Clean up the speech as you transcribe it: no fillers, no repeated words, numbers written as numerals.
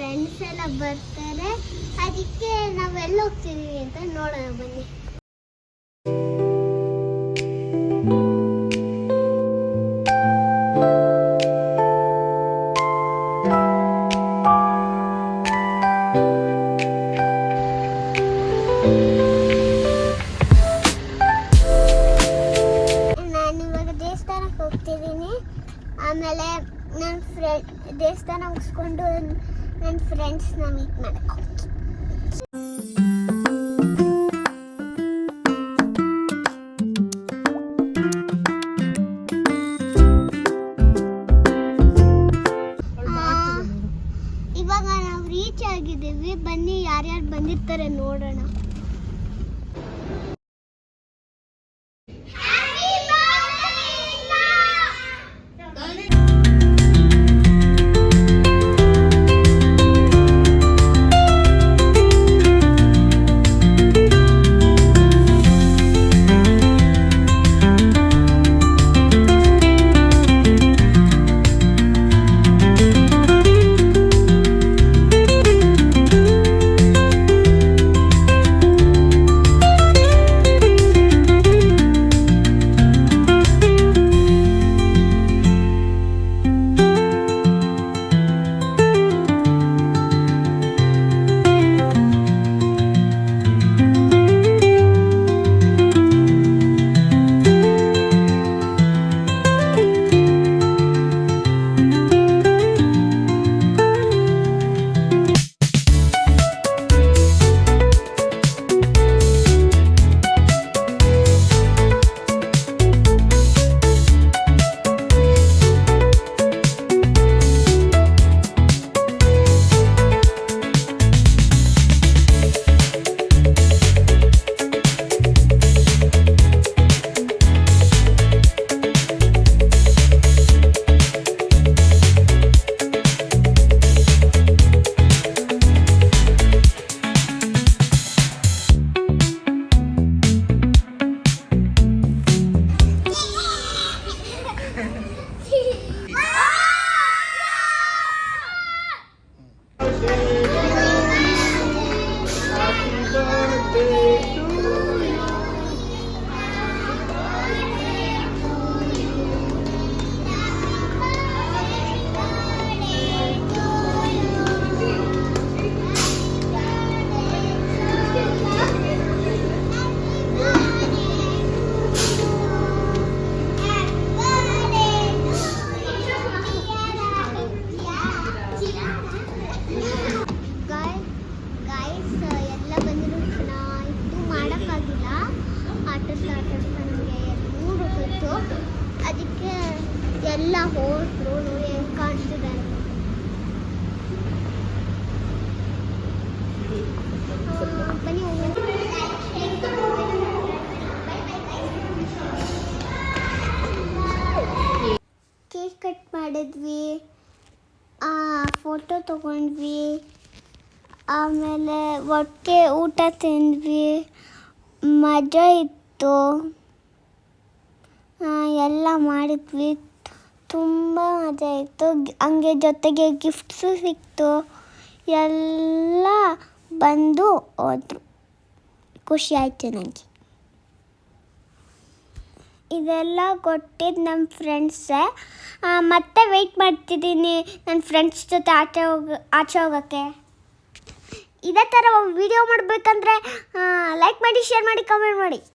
Friends ಎಲ್ಲ ಬರ್ತಾರೆ. ಅದಕ್ಕೆ ನಾವೆಲ್ಲ ಹೋಗ್ತಿದೀವಿ ಅಂತ ನೋಡೋಣ ಬನ್ನಿ. ನಾನಿವಾಗ ದೇವಸ್ಥಾನಕ್ಕೆ ಹೋಗ್ತಿದ್ದೀನಿ. ಆಮೇಲೆ ನನ್ನ ದೇವಸ್ಥಾನ ಮುಗಿಸ್ಕೊಂಡು ನನ್ನ ಫ್ರೆಂಡ್ಸ್ನ ಮೀಟ್ ಮಾಡಕ್ಕೆ ಹೋಗ್ತೀನಿ. ಇವಾಗ ನಾವು ರೀಚ್ ಆಗಿದ್ದೀವಿ. ಬನ್ನಿ ಯಾರ್ಯಾರು ಬಂದಿರ್ತಾರೆ ನೋಡೋಣ. ಅದಕ್ಕೆ ಎಲ್ಲ ಹೋದ್ರು ಹೆಂಗೆ ಕಾಣಿಸ್ತಿದೆ. ಬನ್ನಿ ಕೇಕ್ ಕಟ್ ಮಾಡಿದ್ವಿ, ಫೋಟೋ ತಗೊಂಡ್ವಿ, ಆಮೇಲೆ ಒಟ್ಟಿಗೆ ಊಟ ತಿಂದ್ವಿ. ಮಜಾ ಇತ್ತು, ಎಲ್ಲ ಮಾಡಿದ್ವಿ. ತುಂಬ ಮಜಾ ಇತ್ತು. ಹಂಗೆ ಜೊತೆಗೆ ಗಿಫ್ಟ್ಸು ಸಿಕ್ತು. ಎಲ್ಲ ಬಂದು ಹೋದ್ರು. ಖುಷಿ ಆಯಿತು ನನಗೆ. ಇದೆಲ್ಲ ಕೊಟ್ಟಿದ್ದು ನಮ್ಮ ಫ್ರೆಂಡ್ಸೇ. ಮತ್ತೆ ವೆಯ್ಟ್ ಮಾಡ್ತಿದ್ದೀನಿ ನನ್ನ ಫ್ರೆಂಡ್ಸ್ ಜೊತೆ ಆಚೆ ಹೋಗೋಕ್ಕೆ. ಇದೇ ಥರ ವಿಡಿಯೋ ಮಾಡಬೇಕಂದ್ರೆ ಲೈಕ್ ಮಾಡಿ, ಶೇರ್ ಮಾಡಿ, ಕಮೆಂಟ್ ಮಾಡಿ.